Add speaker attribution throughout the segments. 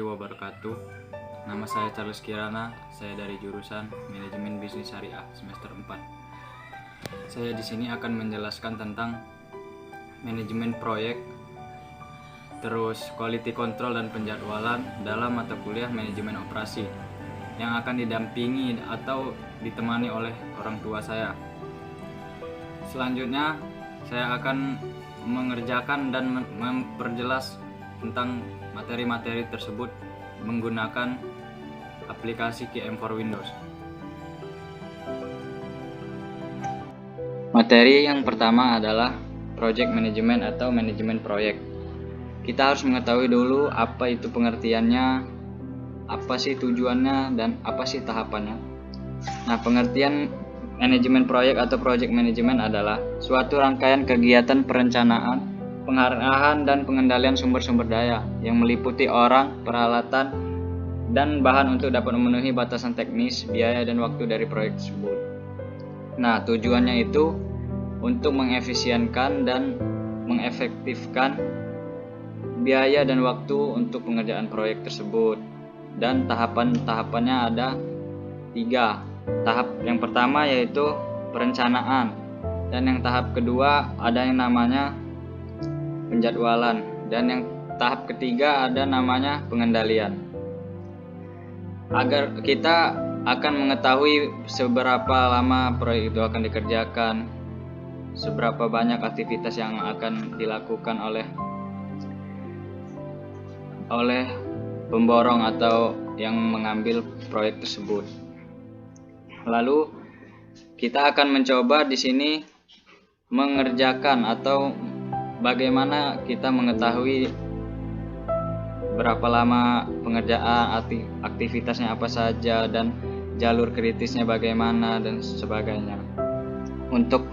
Speaker 1: wabarakatuh. Nama saya Charles Kirana, saya dari jurusan Manajemen Bisnis Syariah semester 4. Saya di sini akan menjelaskan tentang manajemen proyek, terus quality control dan penjadwalan dalam mata kuliah manajemen operasi yang akan didampingi atau ditemani oleh orang tua saya. Selanjutnya, saya akan mengerjakan dan memperjelas tentang materi-materi tersebut menggunakan aplikasi KM for Windows. Materi yang pertama adalah project management atau manajemen proyek. Kita harus mengetahui dulu apa itu pengertiannya, apa sih tujuannya, dan apa sih tahapannya. Nah, pengertian manajemen proyek atau project management adalah suatu rangkaian kegiatan perencanaan, pengarahan dan pengendalian sumber-sumber daya yang meliputi orang, peralatan, dan bahan untuk dapat memenuhi batasan teknis, biaya, dan waktu dari proyek tersebut. Nah, tujuannya itu untuk mengefisienkan dan mengefektifkan biaya dan waktu untuk pengerjaan proyek tersebut. Dan tahapan-tahapannya ada 3. Tahap yang pertama yaitu perencanaan, dan yang tahap kedua ada yang namanya penjadwalan, dan yang tahap ketiga ada namanya pengendalian. Agar kita akan mengetahui seberapa lama proyek itu akan dikerjakan, seberapa banyak aktivitas yang akan dilakukan oleh pemborong atau yang mengambil proyek tersebut. Lalu kita akan mencoba di sini mengerjakan atau bagaimana kita mengetahui berapa lama pengerjaan, aktivitasnya apa saja, dan jalur kritisnya bagaimana dan sebagainya. Untuk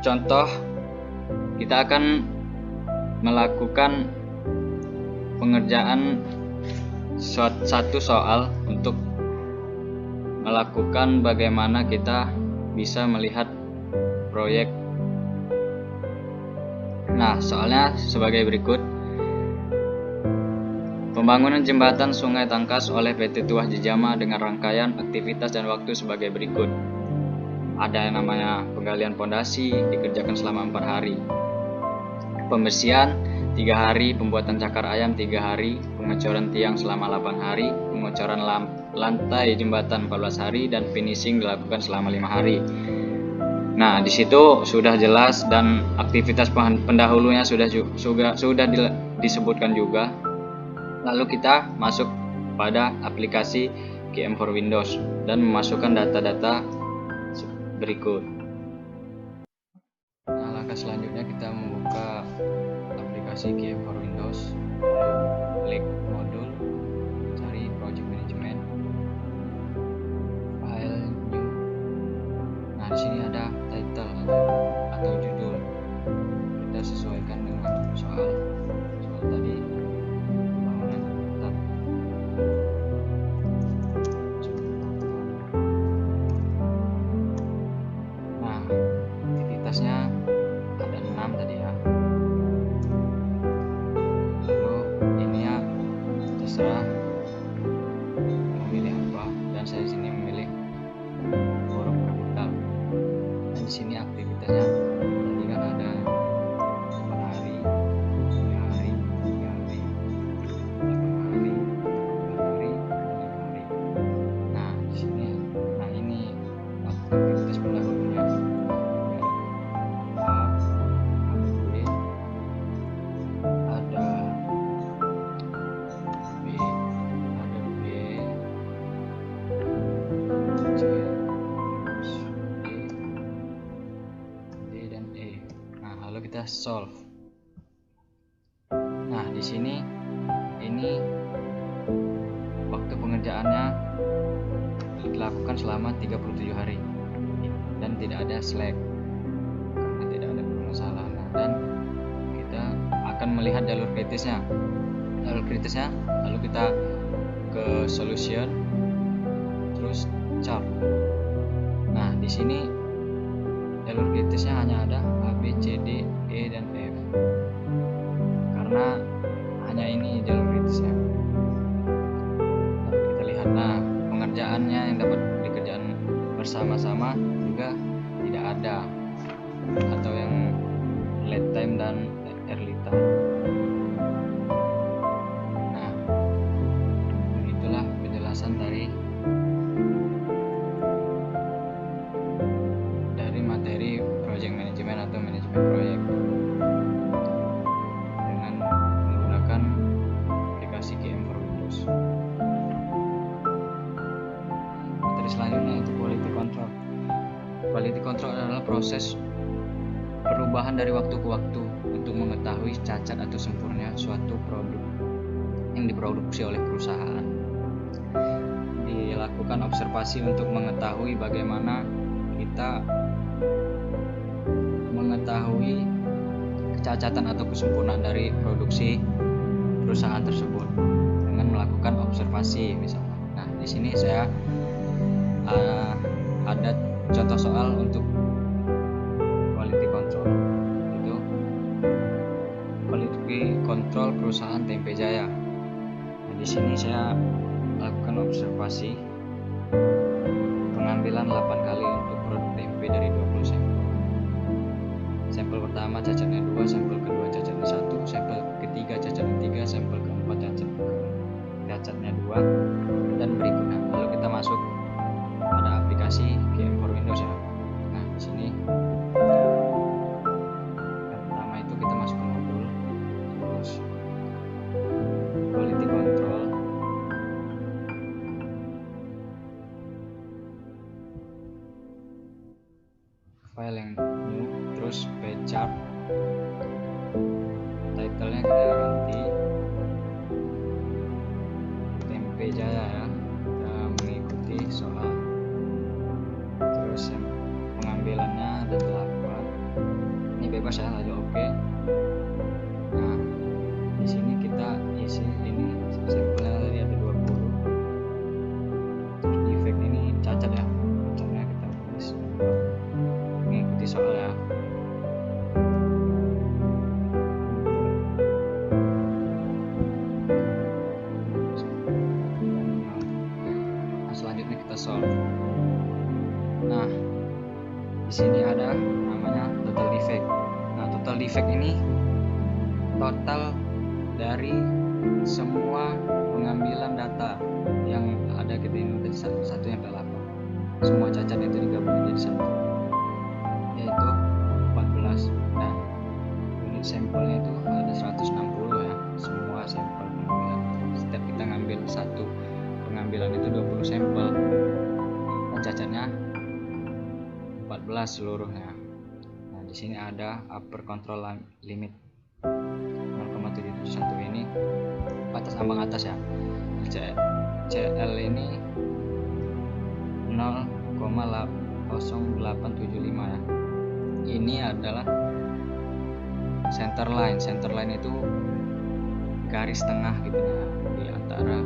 Speaker 1: contoh, kita akan melakukan pengerjaan satu soal untuk melakukan bagaimana kita bisa melihat proyek. Nah, soalnya sebagai berikut. Pembangunan jembatan Sungai Tangkas oleh PT Tuah Jejama dengan rangkaian aktivitas dan waktu sebagai berikut. Ada yang namanya penggalian pondasi dikerjakan selama 4 hari. Pembersihan 3 hari, pembuatan cakar ayam 3 hari, pengecoran tiang selama 8 hari, pengecoran lantai jembatan 14 hari, dan finishing dilakukan selama 5 hari. Nah, di situ sudah jelas dan aktivitas pendahulunya sudah disebutkan juga. Lalu kita masuk pada aplikasi KM for Windows dan memasukkan data-data berikut. Nah, langkah selanjutnya kita membuka aplikasi KM for Windows, klik modul, cari project management, file new. Nah, di sini ada title atau judul. Kita sesuaikan dengan soal tadi. Nah, aktivitasnya ada 6 tadi ya. Lalu ini ya terserah memilih apa, dan saya di sini memilih forum orbital. Dan di sini aktivitasnya tadi kan ada 4 hari, 3 hari, 3 hari, 8 hari, 4 hari, 5 hari. Nah, di sini ini aktivitas pendahulunya. Kita solve. Nah, di sini ini waktu pengerjaannya dilakukan selama 37 hari dan tidak ada slack karena tidak ada permasalahan. Dan kita akan melihat jalur kritisnya. Lalu kita ke solution, terus chart. Nah, di sini jalur kritisnya hanya ada A, B, C, D, E, dan F karena hanya ini jalur kritisnya. pekerjaannya yang dapat dikerjakan bersama-sama juga tidak ada, atau yang late time dan early time. Nah, begitulah penjelasan dari materi project management atau manajemen proyek dengan menggunakan aplikasi KM for Windows. Materi selanjutnya itu quality control. Quality control adalah proses perubahan dari waktu ke waktu untuk mengetahui cacat atau sempurna suatu produk yang diproduksi oleh perusahaan. Dilakukan observasi untuk mengetahui bagaimana kita mengetahui kecacatan atau kesempurnaan dari produksi perusahaan tersebut dengan melakukan observasi misalnya. Nah, di sini saya ada contoh soal untuk quality control. Itu quality control perusahaan Tempe Jaya. Nah, di sini saya lakukan observasi pengambilan 8 kali untuk produk tempe dari 20 sampel. Sampel pertama cacatnya 2, sampel kedua cacatnya 1, sampel ketiga cacatnya 3, sampel keempat cacatnya 2, dan berikutnya. Lalu kita masuk pada aplikasi KM for Windows ya. Nah, di sini yang pertama itu kita masuk ke modul, terus quality control, file yang new, terus page chart, title-nya kita ganti Tempe Jaya ya, kita mengikuti soal, terus pengambilannya ada 8, ini bebas ya, aja oke. Nah, di sini kita isi ini sampelnya tadi ada 20, terus defect ini cacat ya, cacatnya kita tulis mengikuti soal ya. Selanjutnya kita solve. Nah, di sini ada namanya total defect. Nah, total defect ini total dari semua pengambilan data yang ada kita ini dari 1 sampai 8. Semua cacat itu digabung jadi 1, yaitu 14. Nah, unit sampelnya itu ada 160 ya, semua sampel pengambilan. Setiap kita ngambil satu pengambilan itu 20 sampel, dan cacatnya 14 seluruhnya. Nah, di sini ada upper control limit 0,771 ini batas ambang atas ya. CL ini 0,0875 ya. Ini adalah center line. Center line itu garis tengah gitu ya, di antara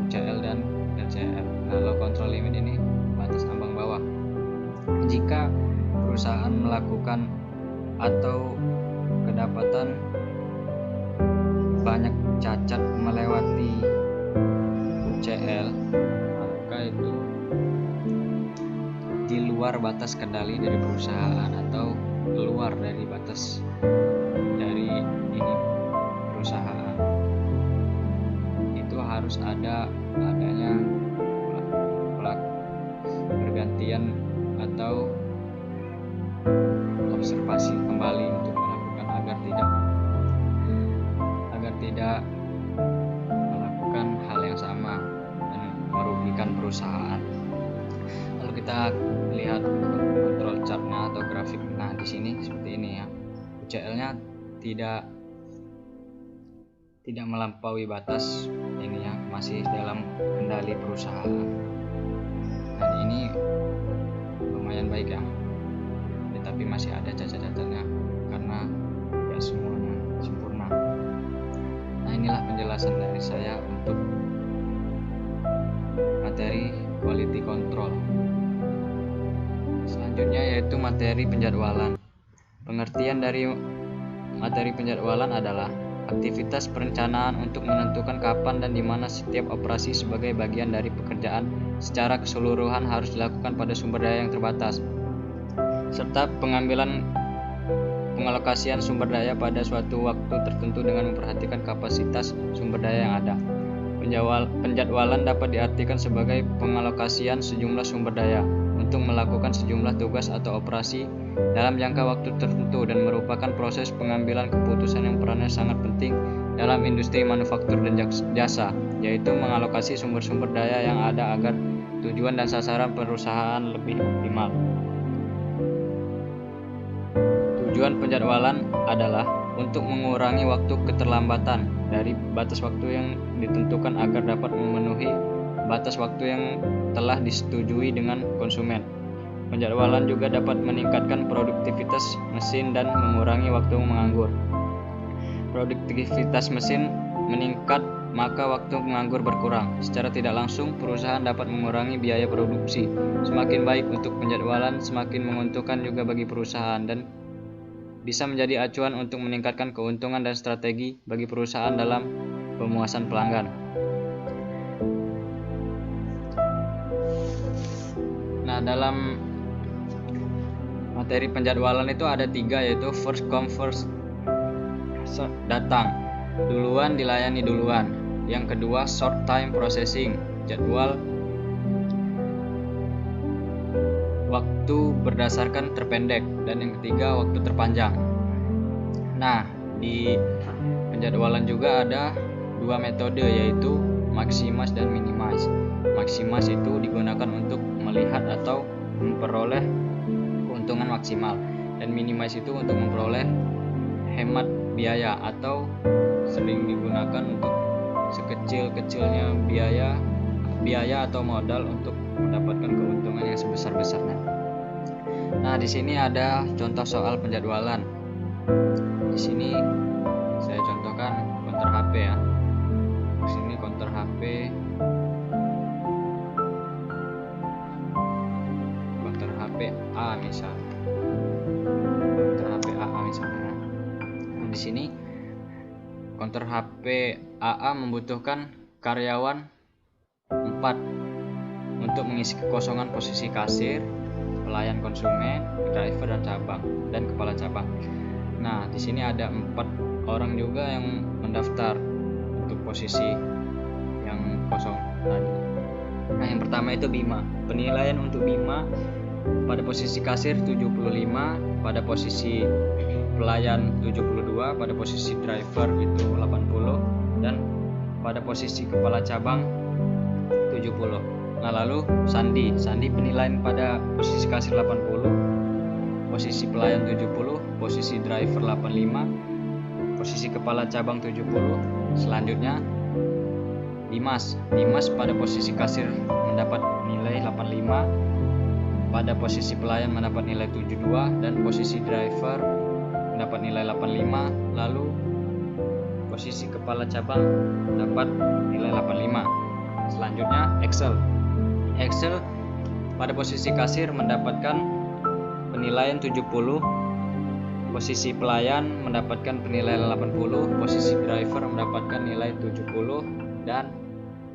Speaker 1: UCL dan LCL. Nah, low control limit ini batas ambang bawah. Jika perusahaan melakukan atau kedapatan banyak cacat melewati UCL, maka itu di luar batas kendali dari perusahaan atau keluar dari batas dari ini perusahaan. Itu harus adanya pergantian atau observasi kembali untuk melakukan agar tidak melakukan hal yang sama dan merugikan perusahaan. Lalu kita lihat control chartnya atau grafik. Nah, di sini seperti ini ya. UCL-nya tidak melampaui batas ini ya, masih dalam kendali perusahaan. Nah, ini lumayan baik ya, tetapi masih ada cacat-cacatnya karena tidak semuanya sempurna. Nah, inilah penjelasan dari saya untuk materi quality control. Selanjutnya yaitu materi penjadwalan. Pengertian dari materi penjadwalan adalah aktivitas perencanaan untuk menentukan kapan dan di mana setiap operasi sebagai bagian dari pekerjaan secara keseluruhan harus dilakukan pada sumber daya yang terbatas, serta pengalokasian sumber daya pada suatu waktu tertentu dengan memperhatikan kapasitas sumber daya yang ada. Penjadwalan dapat diartikan sebagai pengalokasian sejumlah sumber daya untuk melakukan sejumlah tugas atau operasi dalam jangka waktu tertentu dan merupakan proses pengambilan keputusan yang perannya sangat penting dalam industri manufaktur dan jasa, yaitu mengalokasi sumber-sumber daya yang ada agar tujuan dan sasaran perusahaan lebih optimal. Tujuan penjadwalan adalah untuk mengurangi waktu keterlambatan dari batas waktu yang ditentukan agar dapat memenuhi batas waktu yang telah disetujui dengan konsumen. Penjadwalan juga dapat meningkatkan produktivitas mesin dan mengurangi waktu menganggur. Produktivitas mesin meningkat, maka waktu menganggur berkurang. Secara tidak langsung, perusahaan dapat mengurangi biaya produksi. Semakin baik untuk penjadwalan, semakin menguntungkan juga bagi perusahaan dan bisa menjadi acuan untuk meningkatkan keuntungan dan strategi bagi perusahaan dalam pemuasan pelanggan. Nah, dalam materi penjadwalan itu ada 3, yaitu first come first datang, duluan dilayani duluan. Yang kedua short time processing, jadwal waktu berdasarkan terpendek, dan yang ketiga waktu terpanjang. Nah, di penjadwalan juga ada 2 metode, yaitu maximise dan minimize. Maximise itu digunakan untuk melihat atau memperoleh keuntungan maksimal, dan minimize itu untuk memperoleh hemat biaya, atau sering digunakan untuk sekecil-kecilnya biaya atau modal untuk mendapatkan keuntungan yang sebesar-besarnya. Nah, di sini ada contoh soal penjadwalan. Di sini saya contohkan counter HP ya. Di sini counter HP A misalnya. Counter HP AA misalnya. Nah, di sini counter HP AA membutuhkan karyawan 4 untuk mengisi kekosongan posisi kasir, pelayan konsumen, driver dan kepala cabang. Nah, di sini ada 4 orang juga yang mendaftar untuk posisi yang kosong tadi. Nah, yang pertama itu Bima. Penilaian untuk Bima pada posisi kasir 75, pada posisi pelayan 72, pada posisi driver itu 80, dan pada posisi kepala cabang 70. Nah, lalu Sandi penilaian pada posisi kasir 80, posisi pelayan 70, posisi driver 85, posisi kepala cabang 70. Selanjutnya Dimas pada posisi kasir mendapat nilai 85, pada posisi pelayan mendapat nilai 72, dan posisi driver mendapat nilai 85. Lalu posisi kepala cabang dapat nilai 85. Selanjutnya Excel pada posisi kasir mendapatkan penilaian 70, posisi pelayan mendapatkan penilaian 80, posisi driver mendapatkan nilai 70, dan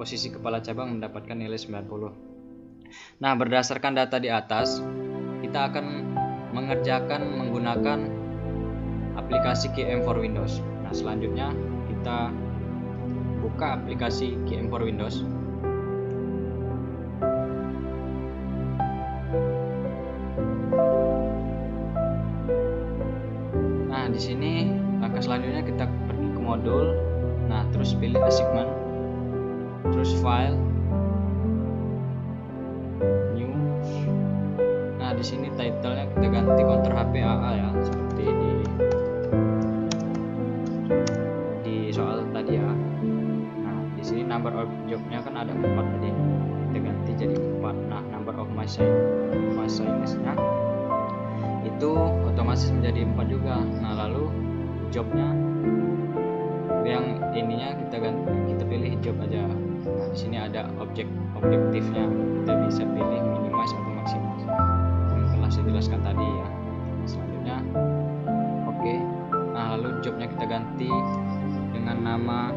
Speaker 1: posisi kepala cabang mendapatkan nilai 90. Nah, berdasarkan data di atas, kita akan mengerjakan menggunakan aplikasi KM for Windows. Nah, selanjutnya kita buka aplikasi KM for Windows. Nah, di sini langkah selanjutnya kita pergi ke modul. Nah, terus pilih assignment, terus file, new. Nah, di sini title-nya kita ganti counter HP AA ya, seperti di soal tadi ya. Nah, di sini number of job-nya kan ada 4 tadi, kita ganti jadi 4. Nah, number of my signage-nya itu otomatis menjadi 4 juga. Nah, lalu jobnya yang ininya kita pilih job aja. Nah, di sini ada objektifnya, kita bisa pilih minimize atau maximize yang telah saya jelaskan tadi ya. Selanjutnya oke. Nah, lalu jobnya kita ganti nama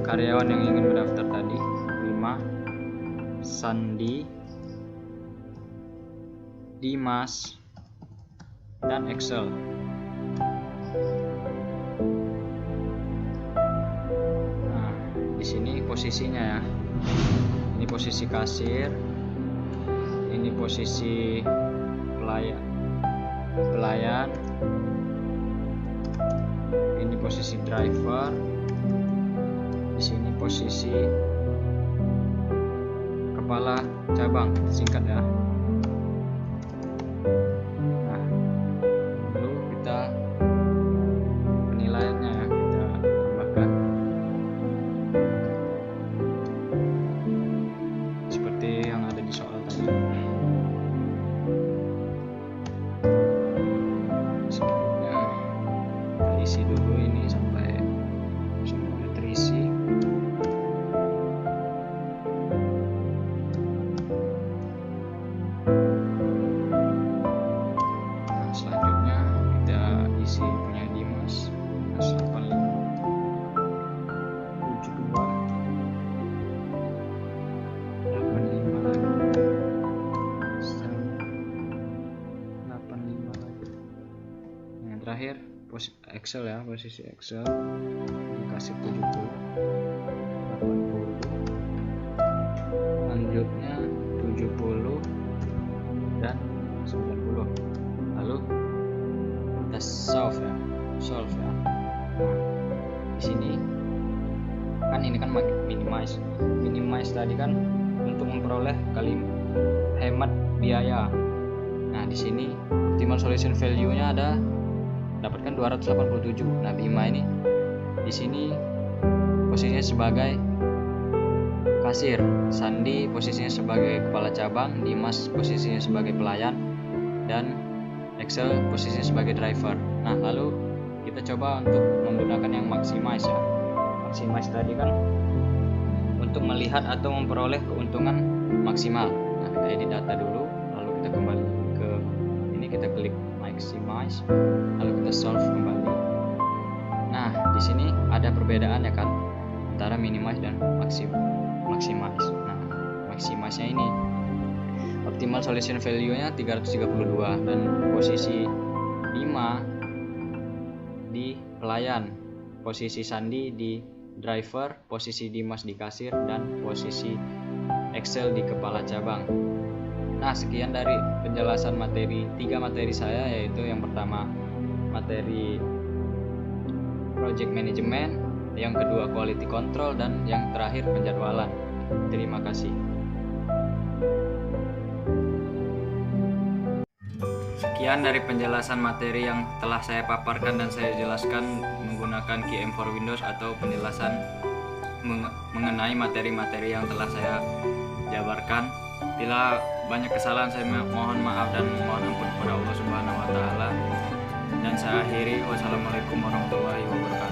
Speaker 1: karyawan yang ingin mendaftar tadi, Bima, Sandi, Dimas, dan Excel. Nah, di sini posisinya ya. Ini posisi kasir, ini posisi pelayan, ini posisi driver, di sini posisi kepala cabang, singkat ya. Nah, lalu kita penilaiannya ya, kita tambahkan seperti yang ada di soal tadi. Selanjutnya kita isi dulu ini sampai semuanya terisi. Nah, selanjutnya kita isi punya Dimas, 85 72 85 lagi, 85 lagi. Yang terakhir Excel ya, posisi Excel dikasih 70 80, lanjutnya 70 dan 90. Lalu kita solve ya. Nah, di sini kan ini kan minimize tadi kan untuk memperoleh hemat biaya. Nah, di sini optimal solution value-nya ada dapatkan 287. Nah, Bima ini di sini posisinya sebagai kasir, Sandi posisinya sebagai kepala cabang, Dimas posisinya sebagai pelayan, dan Excel posisinya sebagai driver. Nah, lalu kita coba untuk menggunakan yang maximize ya. Maximize tadi kan untuk melihat atau memperoleh keuntungan maksimal. Nah, kita edit data dulu, lalu kita kembali ke ini, kita klik maximize, lalu kita solve kembali. Nah, di sini ada perbedaan ya kan antara minimize dan maximize. Nah, maximize-nya ini optimal solution value-nya 332 dan posisi 5 di pelayan, posisi Sandi di driver, posisi Dimas di kasir, dan posisi Excel di kepala cabang. Nah, sekian dari penjelasan tiga materi saya, yaitu yang pertama materi project management, yang kedua quality control, dan yang terakhir penjadwalan. Terima kasih. Sekian dari penjelasan materi yang telah saya paparkan dan saya jelaskan menggunakan KM for Windows atau penjelasan mengenai materi-materi yang telah saya jabarkan. Bila banyak kesalahan saya mohon maaf dan mohon ampun kepada Allah Subhanahu wa taala. Dan saya akhiri, wassalamualaikum warahmatullahi wabarakatuh.